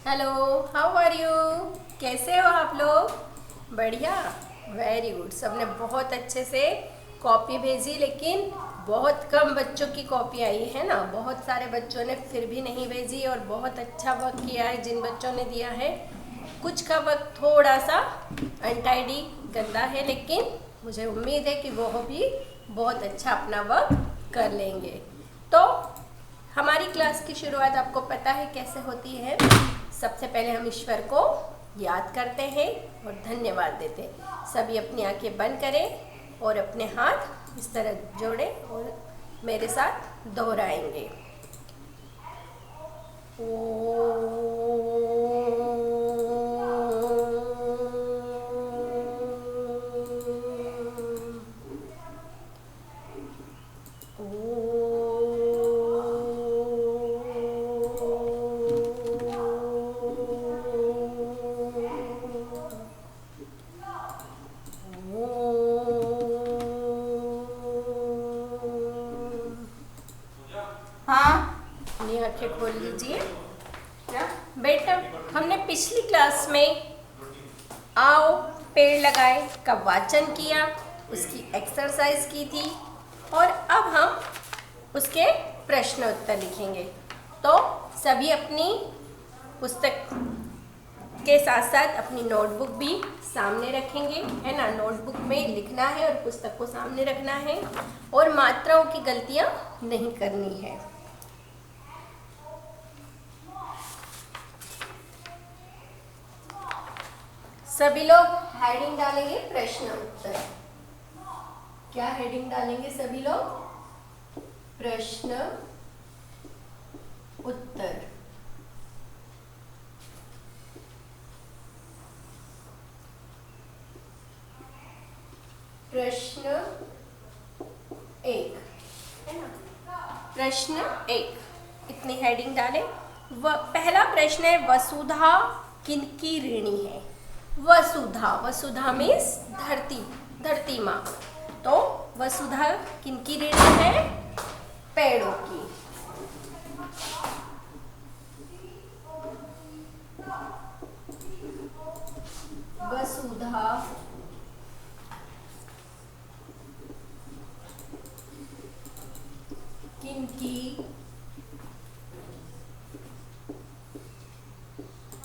Hello, how are you? कैसे हो आप लोग? बढ़िया, वेरी गुड। सबने बहुत अच्छे से कॉपी भेजी, लेकिन बहुत कम बच्चों की कॉपी आई है ना। बहुत सारे बच्चों ने फिर भी नहीं भेजी और बहुत अच्छा वर्क किया है जिन बच्चों ने दिया है। कुछ का वर्क थोड़ा सा अनटाइडी, गंदा है, लेकिन मुझे उम्मीद है कि वो भी बहुत अच्छा अपना वर्क कर लेंगे। तो हमारी क्लास की शुरुआत आपको पता है कैसे होती है। सबसे पहले हम ईश्वर को याद करते हैं और धन्यवाद देते हैं। सभी अपनी आंखें बंद करें और अपने हाथ इस तरह जोड़ें और मेरे साथ दोहराएंगे। हाँ। अपनी आंखें खोल लीजिए। क्या? बेटा, हमने पिछली क्लास में आओ पेड़ लगाए का वाचन किया, उसकी एक्सरसाइज की थी और अब हम उसके प्रश्न उत्तर लिखेंगे। तो सभी अपनी पुस्तक के साथ साथ अपनी नोटबुक भी सामने रखेंगे, है ना। नोटबुक में लिखना है और पुस्तक को सामने रखना है और मात्राओं की गलतियां नहीं करनी है। सभी लोग हेडिंग डालेंगे प्रश्न उत्तर। क्या हेडिंग डालेंगे सभी लोग? प्रश्न उत्तर। प्रश्न एक, है ना। प्रश्न एक, इतनी हेडिंग डालें। पहला प्रश्न है, वसुधा किनकी ऋणी है? वसुधा, वसुधा मीन्स धरती, धरती माँ। तो वसुधा किनकी ऋणी है? पेड़ों की। वसुधा किनकी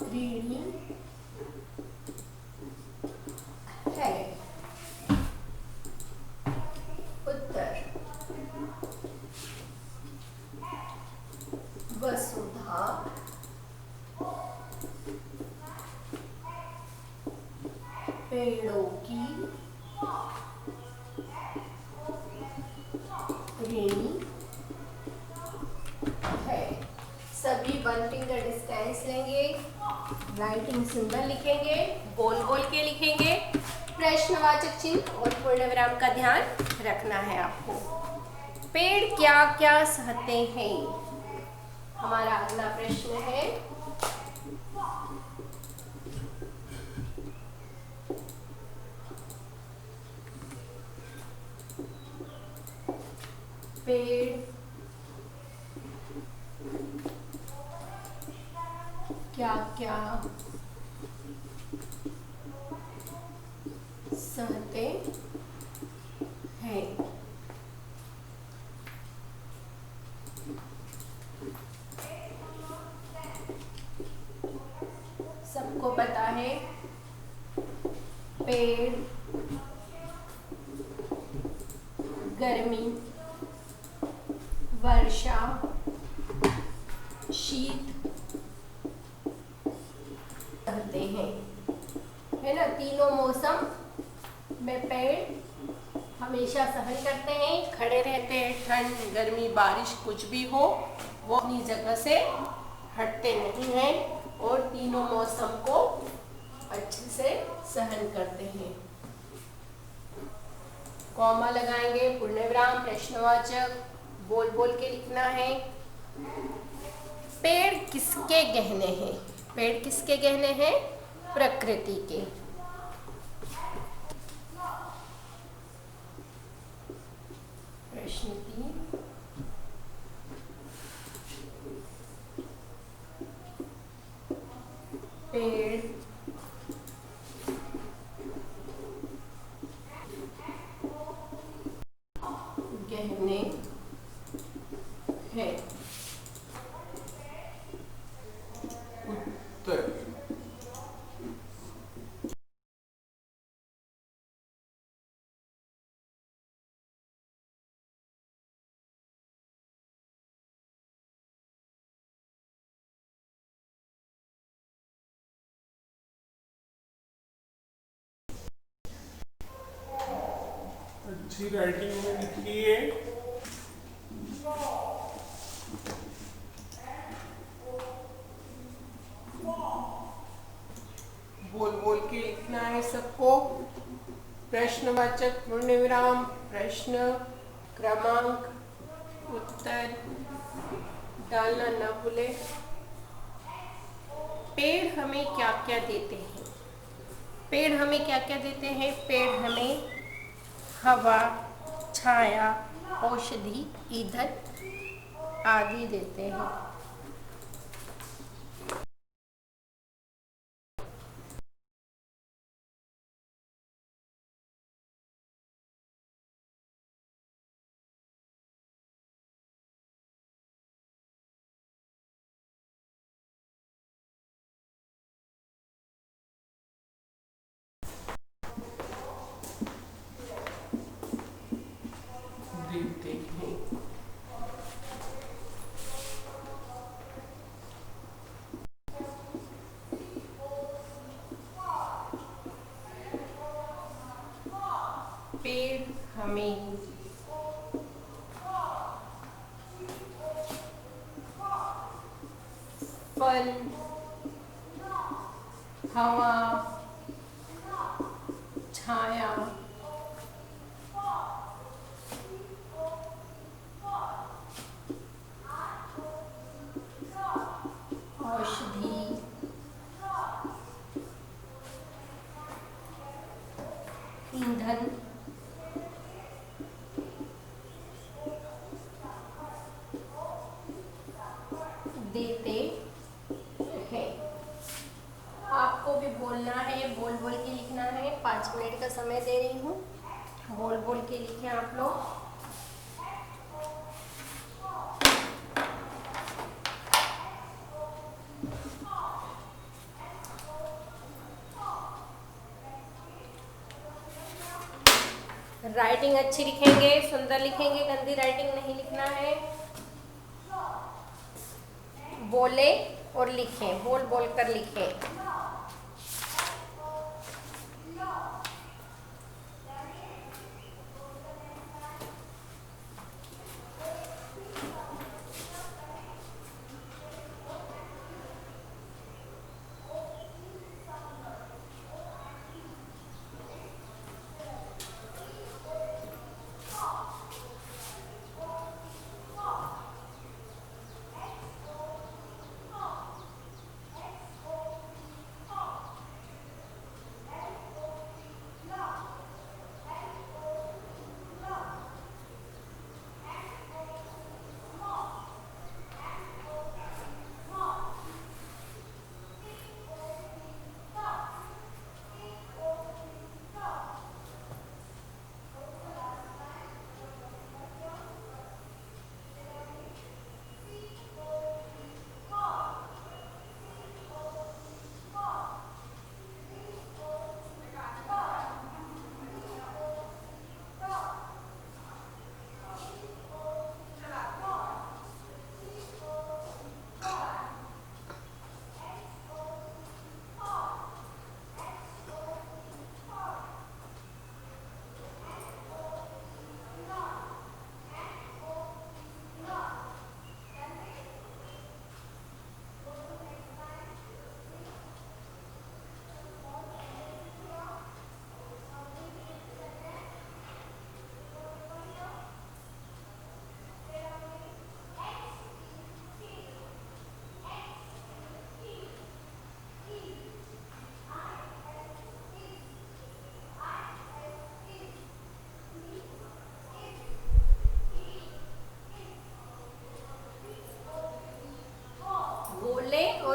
ऋणी है? उत्तर, वसुधा पेड़ों की ऋणी है। सभी 1 फिंगर डिस्टेंस लेंगे, राइटिंग सिंबल लिखेंगे, गोल गोल के लिखेंगे, प्रश्नवाचक चिन्ह और पूर्ण विराम का ध्यान रखना है आपको। पेड़ क्या क्या सहते हैं? हमारा अगला प्रश्न है, पेड़ क्या क्या सहते हैं? सबको पता है पेड़ गर्मी, वर्षा, शीत सहते हैं, है ना। तीनों मौसम में पेड़ हमेशा सहन करते हैं, खड़े रहते हैं। ठंड, गर्मी, बारिश कुछ भी हो, वो अपनी जगह से हटते नहीं हैं और तीनों मौसम को अच्छे से सहन करते हैं। कॉमा लगाएंगे, पूर्ण विराम, प्रश्नवाचक, बोल बोल के लिखना है। पेड़ किसके गहने हैं? पेड़ किसके गहने हैं? प्रकृति के। प्रश्न 3, पेड़ गहने हैं। उत्तर अच्छी राइटिंग में लिखिए। बोल बोल के लिखना है सबको। प्रश्नवाचक पूर्ण विराम, प्रश्न क्रमांक, उत्तर डालना न भूले। पेड़ हमें क्या क्या देते हैं? पेड़ हमें क्या क्या देते हैं? पेड़ हमें हवा, छाया, औषधि, ईंधन आदि देते हैं। देते हैं। पेड़ हमें फल, हवा, छाया, औषधि, ईंधन देते हैं। आपको भी बोलना है, बोल बोल के लिखना है। 5 मिनट का समय दे रही हूँ, बोल बोल के लिखें आप लोग। राइटिंग अच्छी लिखेंगे, सुंदर लिखेंगे, गंदी राइटिंग नहीं लिखना है। बोले और लिखें, बोल बोल कर लिखें।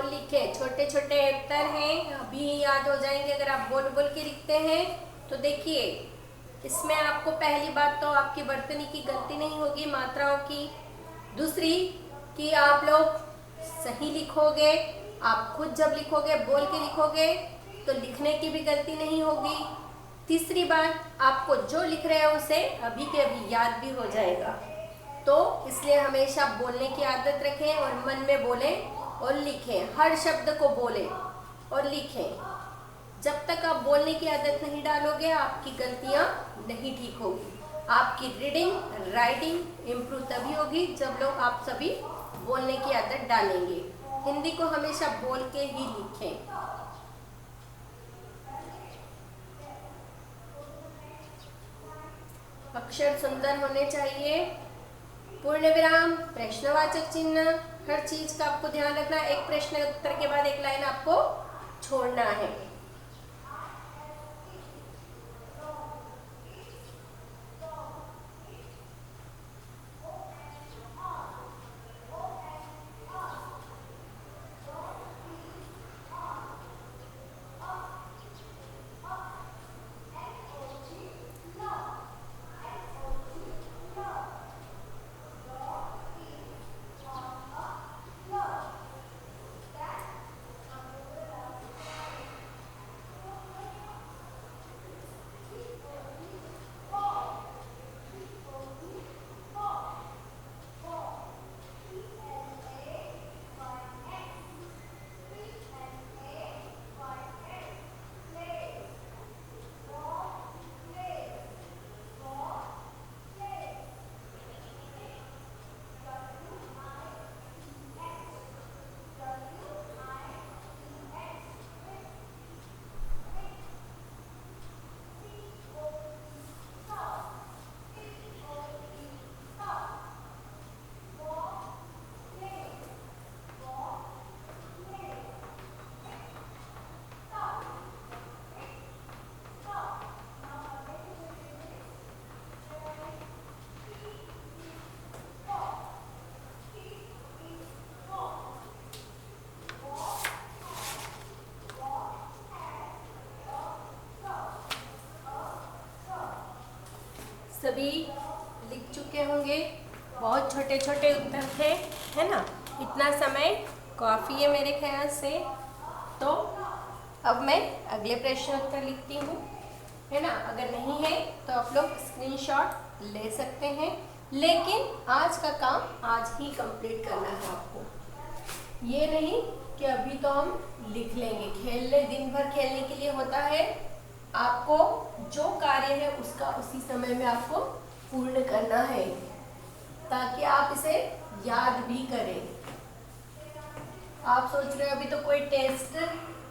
लिखे। छोटे छोटे उत्तर हैं, अभी याद हो जाएंगे अगर आप बोल बोल के लिखते हैं। तो देखिए, इसमें आपको पहली बात तो आपकी वर्तनी की गलती नहीं होगी, मात्राओं की। दूसरी कि आप लोग सही लिखोगे। आप खुद जब लिखोगे, बोल के लिखोगे, तो लिखने की भी गलती नहीं होगी। तीसरी बात, आपको जो लिख रहे हो उसे अभी के अभी याद भी हो जाएगा। तो इसलिए हमेशा बोलने की आदत रखें और मन में बोलें और लिखें। हर शब्द को बोलें और लिखें। जब तक आप बोलने की आदत नहीं डालोगे, आपकी गलतियां नहीं ठीक होगी। आपकी रीडिंग राइटिंग इम्प्रूव तभी होगी जब लोग आप सभी बोलने की आदत डालेंगे। हिंदी को हमेशा बोल के ही लिखें। अक्षर सुंदर होने चाहिए। पूर्ण विराम, प्रश्नवाचक चिन्ह, हर चीज का आपको ध्यान रखना। एक प्रश्न उत्तर के बाद एक लाइन आपको छोड़ना है। सभी लिख चुके होंगे। बहुत छोटे छोटे उत्तर थे, है ना। इतना समय काफ़ी है मेरे ख्याल से। तो अब मैं अगले प्रश्न उत्तर लिखती हूँ, है ना। अगर नहीं है तो आप लोग स्क्रीनशॉट ले सकते हैं, लेकिन आज का काम आज ही कंप्लीट करना है आपको। ये नहीं कि अभी तो हम लिख लेंगे। खेलने दिन भर खेलने के लिए होता है। आपको जो कार्य है उसका उसी समय में आपको पूर्ण करना है, ताकि आप इसे याद भी करें। आप सोच रहे हो अभी तो कोई टेस्ट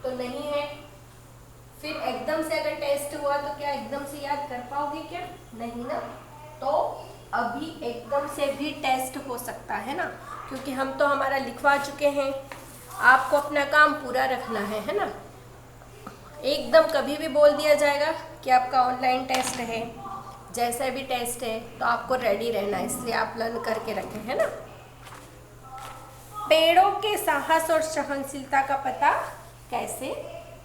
तो नहीं है, फिर एकदम से अगर टेस्ट हुआ तो क्या एकदम से याद कर पाओगे? क्या नहीं ना। तो अभी एकदम से भी टेस्ट हो सकता है ना, क्योंकि हम तो हमारा लिखवा चुके हैं। आपको अपना काम पूरा रखना है ना। एकदम कभी भी बोल दिया जाएगा कि आपका ऑनलाइन टेस्ट है, जैसा भी टेस्ट है, तो आपको रेडी रहना है। इसलिए आप लर्न करके रखें, है ना। पेड़ों के साहस और सहनशीलता का पता कैसे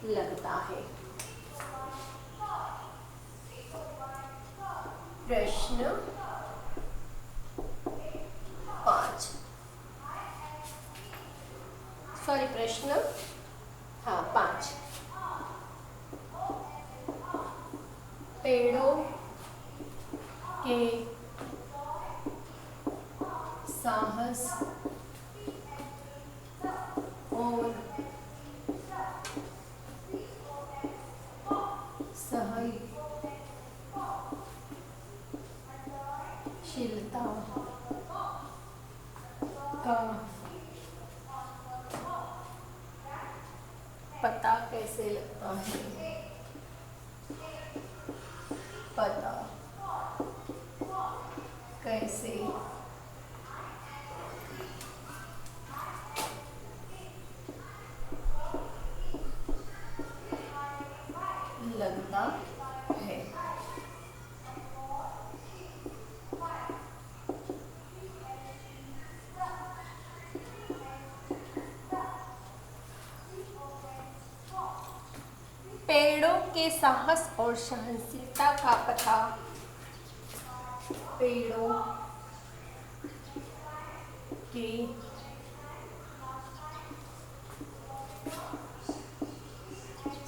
लगता है? प्रश्न 5, सॉरी प्रश्न 5। पेड़ों के साहस और सहनशीलता का पता कैसे लगता है? पता कैसे लगता है? पेड़ों के साहस और सहनशीलता का पता। पेड़ों के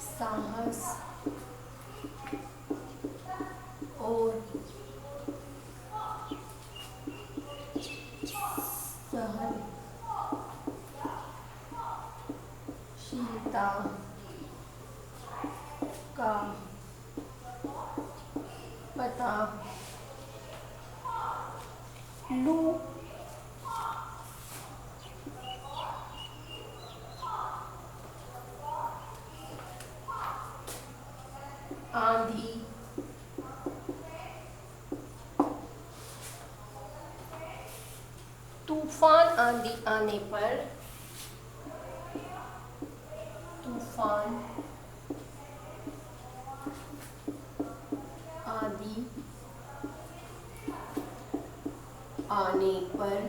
साहस और सहनशीलता का पता लू आंधी तूफान आंधी आने पर, तूफान आंधी आने पर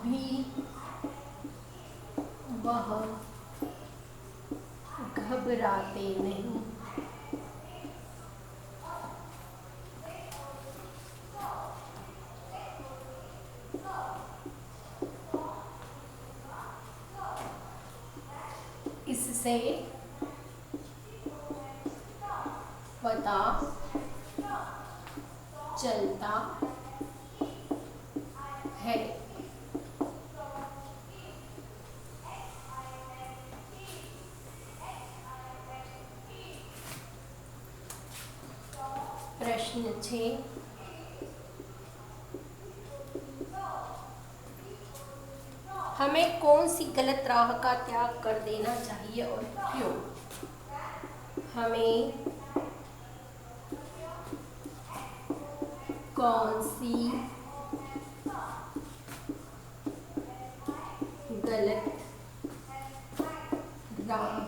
भी वह घबराते नहीं। इससे पता चलता है प्रश्न 6, हमें कौन सी गलत राह का त्याग कर देना चाहिए और क्यों? हमें कौन सी गलत राह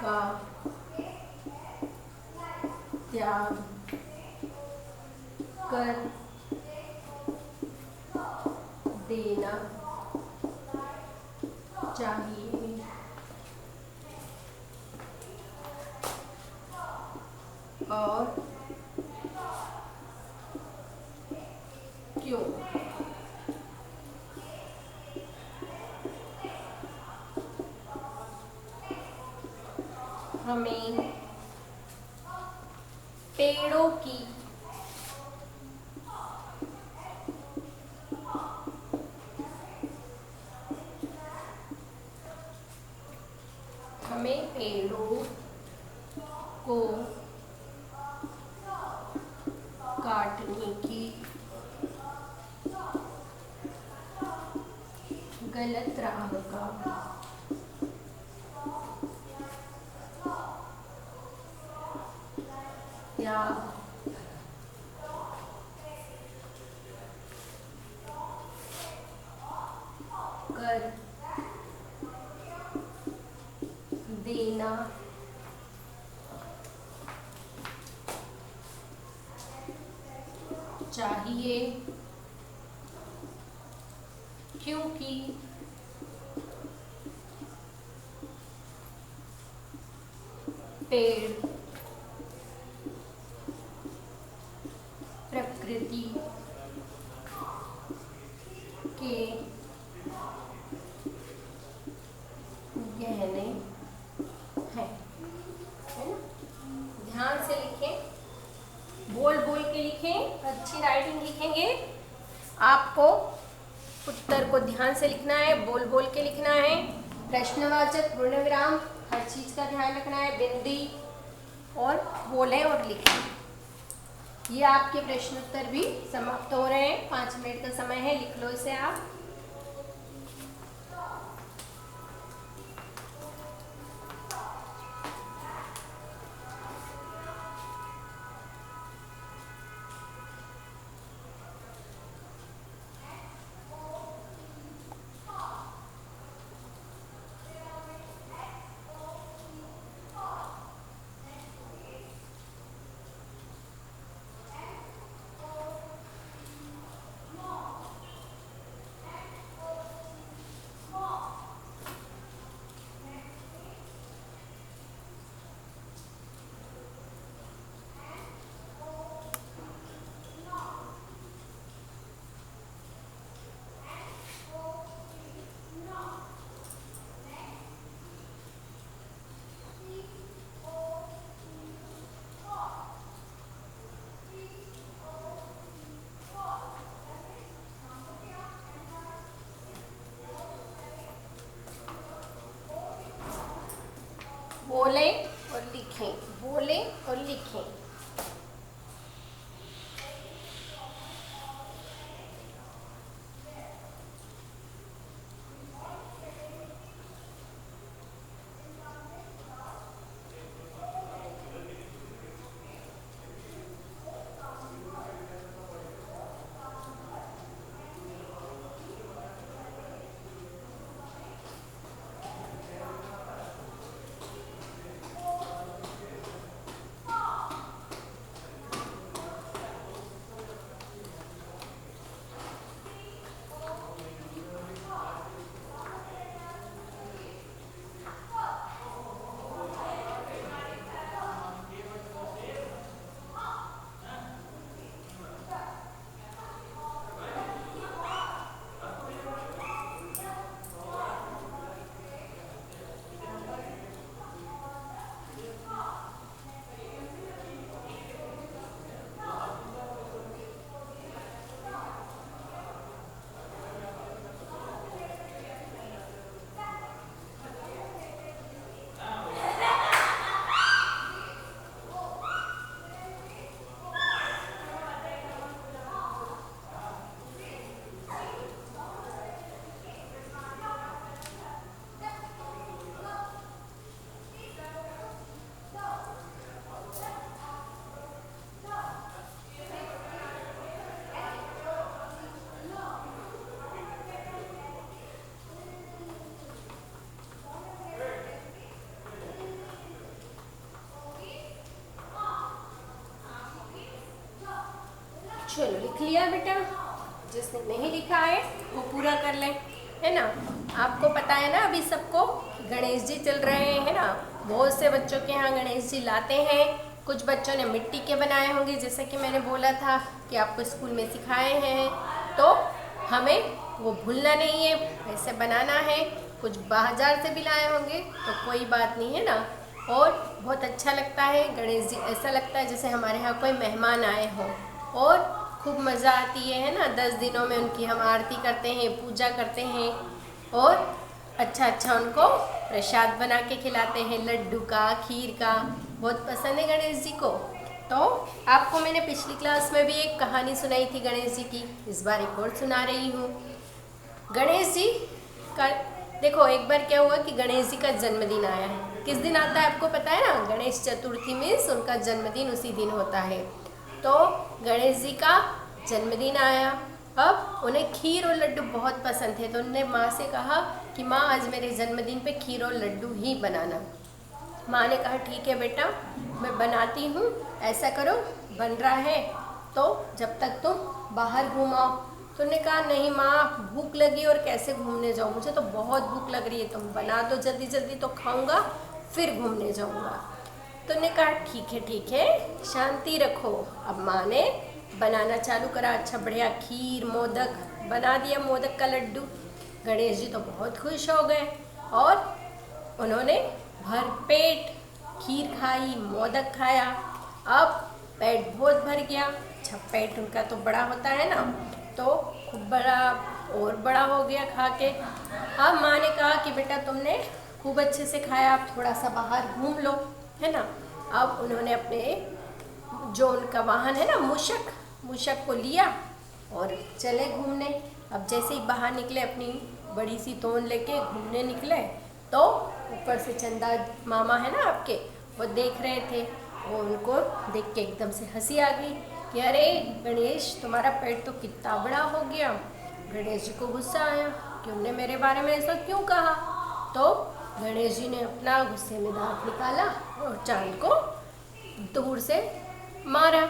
का त्याग कर देना चाहिए और क्यों? हमें पेड़ों की हमें पेड़ों को काटने की गलत राह का त्याग कर देना चाहिए क्योंकि पेड़ प्रकृति के गहने हैं, है ना? ध्यान से लिखें, बोल बोल के लिखें, अच्छी राइटिंग लिखेंगे। आपको उत्तर को ध्यान से लिखना है, बोल बोल के लिखना है, प्रश्नवाचक पूर्णविराम हर चीज का ध्यान रखना है, बिंदी और बोलें और लिखें। ये आपके प्रश्न उत्तर भी समाप्त हो रहे हैं, 5 मिनट का समय है, लिख लो इसे आप। बोलें और लिखें, बोलें और लिखें। चलो लिख लिया बेटा, जिसने नहीं लिखा है वो पूरा कर लें, है ना। आपको पता है ना अभी सबको गणेश जी चल रहे हैं ना, बहुत से बच्चों के यहाँ गणेश जी लाते हैं। कुछ बच्चों ने मिट्टी के बनाए होंगे, जैसे कि मैंने बोला था कि आपको स्कूल में सिखाए हैं, तो हमें वो भूलना नहीं है, ऐसे बनाना है। कुछ बाजार से भी लाए होंगे तो कोई बात नहीं, है ना। और बहुत अच्छा लगता है गणेश जी, ऐसा लगता है जैसे हमारे यहाँ कोई मेहमान आए हों, और खूब मज़ा आती है ना। 10 दिनों में उनकी हम आरती करते हैं, पूजा करते हैं, और अच्छा अच्छा उनको प्रसाद बना के खिलाते हैं, लड्डू का, खीर का। बहुत पसंद है गणेश जी को। तो आपको मैंने पिछली क्लास में भी एक कहानी सुनाई थी गणेश जी की, इस बार एक और सुना रही हूँ। गणेश जी का देखो, एक बार क्या हुआ कि गणेश जी का जन्मदिन आया है। किस दिन आता है आपको पता है ना, गणेश चतुर्थी मीन्स उनका जन्मदिन उसी दिन होता है। तो गणेश जी का जन्मदिन आया, अब उन्हें खीर और लड्डू बहुत पसंद थे, तो उन्होंने माँ से कहा कि माँ आज मेरे जन्मदिन पे खीर और लड्डू ही बनाना। माँ ने कहा ठीक है बेटा, मैं बनाती हूँ, ऐसा करो बन रहा है तो जब तक तुम बाहर घूम आओ। तो उन्होंने कहा नहीं माँ, भूख लगी और कैसे घूमने जाऊँ, मुझे तो बहुत भूख लग रही है, तुम बना दो जल्दी जल्दी तो खाऊंगा, फिर घूमने जाऊँगा। तो उन्होंने कहा ठीक है, शांति रखो। अब माँ ने बनाना चालू करा, अच्छा बढ़िया खीर मोदक बना दिया, मोदक का लड्डू। गणेश जी तो बहुत खुश हो गए और उन्होंने भर पेट खीर खाई, मोदक खाया। अब पेट बहुत भर गया। अच्छा पेट उनका तो बड़ा होता है ना, तो खूब बड़ा और बड़ा हो गया खा के। अब माँ ने कहा कि बेटा तुमने खूब अच्छे से खाया, अब थोड़ा सा बाहर घूम लो, है ना। अब उन्होंने अपने जो उनका वाहन है ना, मूषक को लिया और चले घूमने। अब जैसे ही बाहर निकले, अपनी बड़ी सी तोन लेके घूमने निकले, तो ऊपर से चंदा मामा है ना आपके, वो देख रहे थे। वो उनको देख के एकदम से हंसी आ गई कि अरे गणेश तुम्हारा पेट तो कितना बड़ा हो गया। गणेश जी को गुस्सा आया कि उन्होंने मेरे बारे में ऐसा क्यों कहा। तो गणेश जी ने अपना गुस्से में दांत निकाला और चांद को दूर से मारा।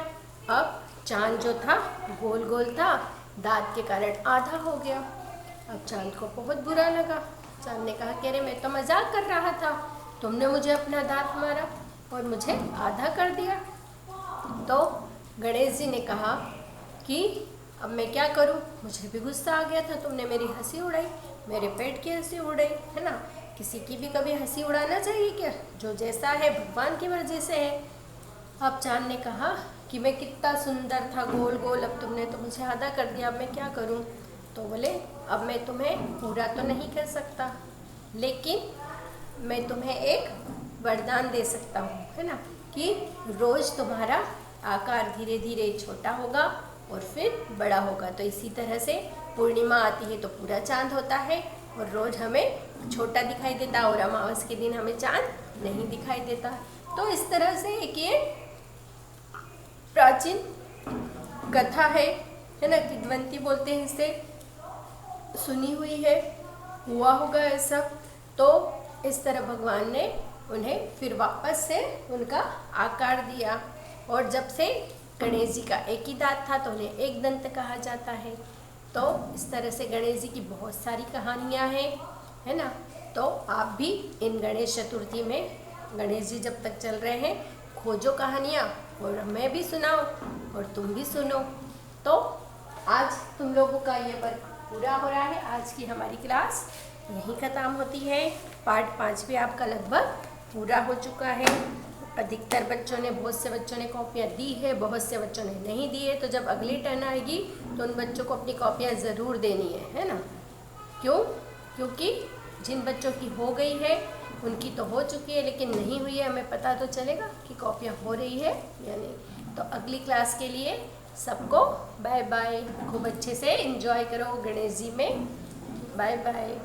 अब चांद जो था गोल गोल था, दांत के कारण आधा हो गया। अब चांद को बहुत बुरा लगा। चांद ने कहा कि अरे मैं तो मजाक कर रहा था, तुमने मुझे अपना दांत मारा और मुझे आधा कर दिया। तो गणेश जी ने कहा कि अब मैं क्या करूं, मुझे भी गुस्सा आ गया था, तुमने मेरी हंसी उड़ाई, मेरे पेट की हंसी उड़ाई, है ना। किसी की भी कभी हंसी उड़ाना चाहिए क्या, जो जैसा है भगवान की मर्जी से है। अब चांद ने कहा कि मैं कितना सुंदर था गोल गोल, अब तुमने तो मुझे आधा कर दिया, अब मैं क्या करूं। तो बोले अब मैं तुम्हें पूरा तो नहीं कर सकता, लेकिन मैं तुम्हें एक वरदान दे सकता हूँ, है ना, कि रोज़ तुम्हारा आकार धीरे धीरे छोटा होगा और फिर बड़ा होगा। तो इसी तरह से पूर्णिमा आती है तो पूरा चांद होता है और रोज़ हमें छोटा दिखाई देता है और अमावस के दिन हमें चांद नहीं दिखाई देता। तो इस तरह से एक ये प्राचीन कथा है ना, किंवदंती बोलते हैं इसे, सुनी हुई है, हुआ होगा ऐसा। तो इस तरह भगवान ने उन्हें फिर वापस से उनका आकार दिया और जब से गणेश जी का एक ही दांत था तो उन्हें एक दंत कहा जाता है। तो इस तरह से गणेश जी की बहुत सारी कहानियाँ हैं, है ना। तो आप भी इन गणेश चतुर्थी में गणेश जी जब तक चल रहे हैं खोजो कहानियाँ और मैं भी सुनाओ और तुम भी सुनो। तो आज तुम लोगों का ये वर्क पूरा हो रहा है। आज की हमारी क्लास यहीं ख़त्म होती है। पार्ट 5 भी आपका लगभग पूरा हो चुका है। अधिकतर बच्चों ने, बहुत से बच्चों ने कॉपियाँ दी है, बहुत से बच्चों ने नहीं दी है। तो जब अगली टर्न आएगी तो उन बच्चों को अपनी कॉपियाँ ज़रूर देनी है ना। क्यों? क्योंकि जिन बच्चों की हो गई है उनकी तो हो चुकी है, लेकिन नहीं हुई है हमें पता तो चलेगा कि कॉपियाँ हो रही है या नहीं। तो अगली क्लास के लिए सबको बाय बाय। खूब अच्छे से एंजॉय करो गणेश जी में। Bye bye.